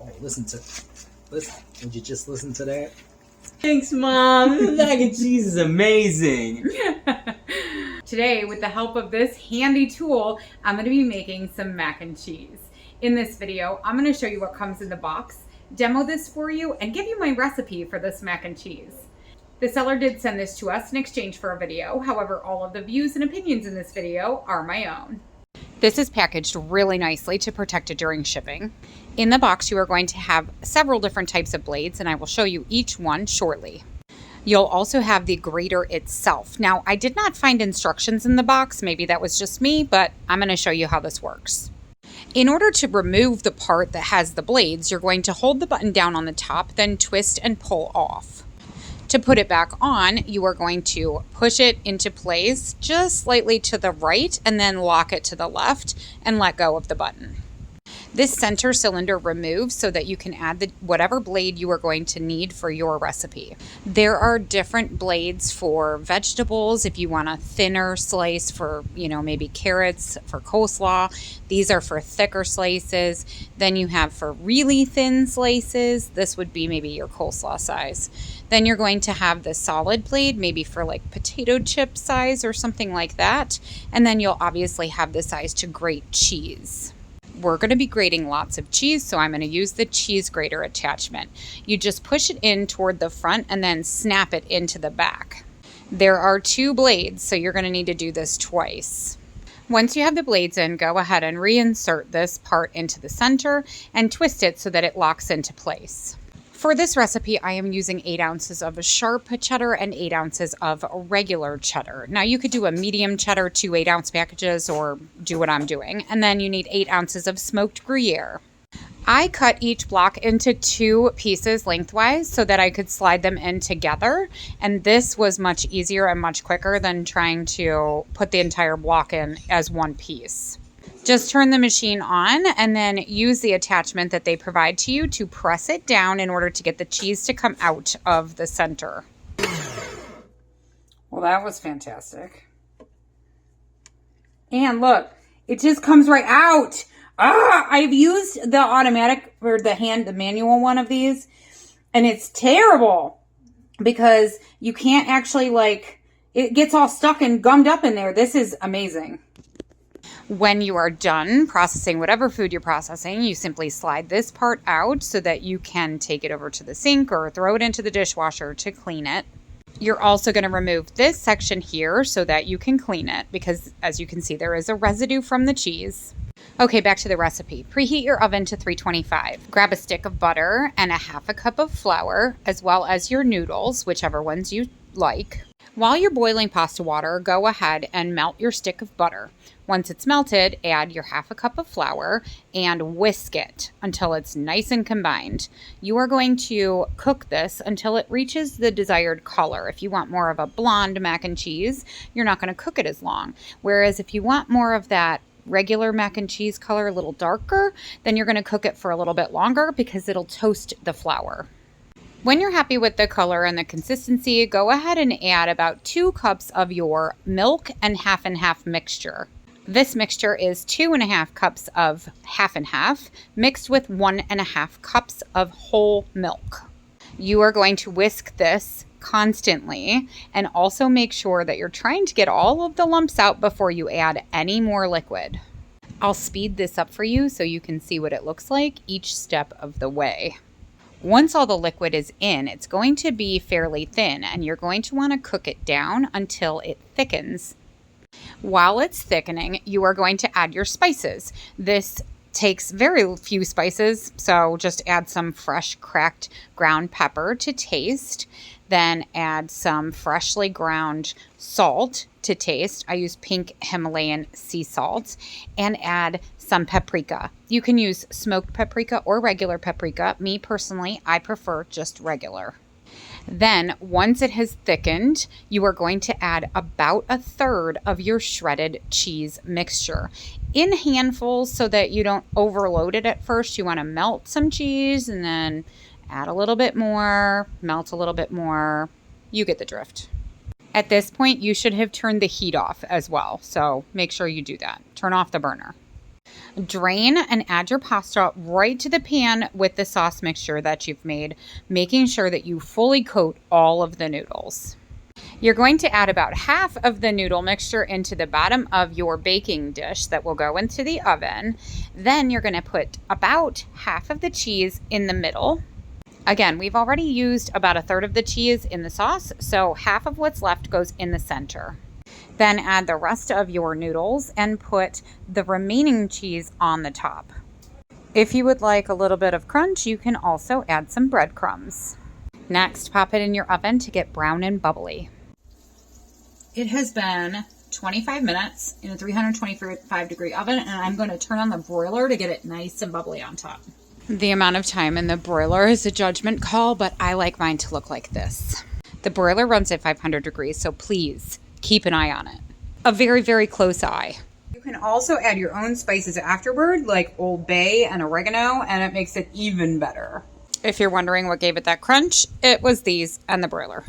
Oh, listen. Did you just listen to that? Thanks, Mom. The mac and cheese is amazing. Today, with the help of this handy tool, I'm going to be making some mac and cheese. In this video, I'm going to show you what comes in the box, demo this for you, and give you my recipe for this mac and cheese. The seller did send this to us in exchange for a video. However, all of the views and opinions in this video are my own. This is packaged really nicely to protect it during shipping. In the box, you are going to have several different types of blades, and I will show you each one shortly. You'll also have the grater itself. Now, I did not find instructions in the box. Maybe that was just me, but I'm going to show you how this works. In order to remove the part that has the blades, you're going to hold the button down on the top, then twist and pull off. To put it back on, you are going to push it into place just slightly to the right and then lock it to the left and let go of the button. This center cylinder removes so that you can add whatever blade you are going to need for your recipe. There are different blades for vegetables. If you want a thinner slice for, maybe carrots for coleslaw, these are for thicker slices. Then you have for really thin slices, this would be maybe your coleslaw size. Then you're going to have the solid blade, maybe for like potato chip size or something like that. And then you'll obviously have the size to grate cheese. We're going to be grating lots of cheese, so I'm going to use the cheese grater attachment. You just push it in toward the front and then snap it into the back. There are two blades, so you're going to need to do this twice. Once you have the blades in, go ahead and reinsert this part into the center and twist it so that it locks into place. For this recipe, I am using 8 ounces of sharp cheddar and 8 ounces of regular cheddar. Now, you could do a medium cheddar, 2 8-ounce packages, or do what I'm doing. And then you need 8 ounces of smoked Gruyere. I cut each block into 2 pieces lengthwise so that I could slide them in together. And this was much easier and much quicker than trying to put the entire block in as one piece. Just turn the machine on and then use the attachment that they provide to you to press it down in order to get the cheese to come out of the center. Well, that was fantastic. And look, it just comes right out. I've used the automatic or the manual one of these, and it's terrible because you can't actually it gets all stuck and gummed up in there. This is amazing. When you are done processing whatever food you're processing, you simply slide this part out so that you can take it over to the sink or throw it into the dishwasher to clean it. You're also going to remove this section here so that you can clean it because, as you can see, there is a residue from the cheese. Okay, back to the recipe. Preheat your oven to 325. Grab a stick of butter and a half a cup of flour, as well as your noodles, whichever ones you like. While you're boiling pasta water, go ahead and melt your stick of butter. Once it's melted, add your half a cup of flour and whisk it until it's nice and combined. You are going to cook this until it reaches the desired color. If you want more of a blonde mac and cheese, you're not going to cook it as long. Whereas if you want more of that regular mac and cheese color, a little darker, then you're going to cook it for a little bit longer because it'll toast the flour. When you're happy with the color and the consistency, go ahead and add about 2 cups of your milk and half mixture. This mixture is 2.5 cups of half and half mixed with 1.5 cups of whole milk. You are going to whisk this constantly and also make sure that you're trying to get all of the lumps out before you add any more liquid. I'll speed this up for you so you can see what it looks like each step of the way. Once all the liquid is in, it's going to be fairly thin and you're going to want to cook it down until it thickens. While it's thickening, you are going to add your spices. This takes very few spices, so just add some fresh cracked ground pepper to taste. Then add some freshly ground salt to taste. I use pink Himalayan sea salt, and add some paprika. You can use smoked paprika or regular paprika. Me personally, I prefer just regular. Then, once it has thickened, you are going to add about 1/3 of your shredded cheese mixture in handfuls so that you don't overload it at first. You want to melt some cheese and then add a little bit more, melt a little bit more. You get the drift. At this point, you should have turned the heat off as well, so make sure you do that. Turn off the burner. Drain and add your pasta right to the pan with the sauce mixture that you've made, making sure that you fully coat all of the noodles. You're going to add about half of the noodle mixture into the bottom of your baking dish that will go into the oven. Then you're going to put about half of the cheese in the middle. Again, we've already used about a third of the cheese in the sauce, so half of what's left goes in the center. Then add the rest of your noodles and put the remaining cheese on the top. If you would like a little bit of crunch, you can also add some breadcrumbs. Next, pop it in your oven to get brown and bubbly. It has been 25 minutes in a 325-degree oven, and I'm going to turn on the broiler to get it nice and bubbly on top. The amount of time in the broiler is a judgment call, but I like mine to look like this. The broiler runs at 500 degrees, so please keep an eye on it. A very, very close eye. You can also add your own spices afterward, like Old Bay and oregano, and it makes it even better. If you're wondering what gave it that crunch, it was these and the broiler.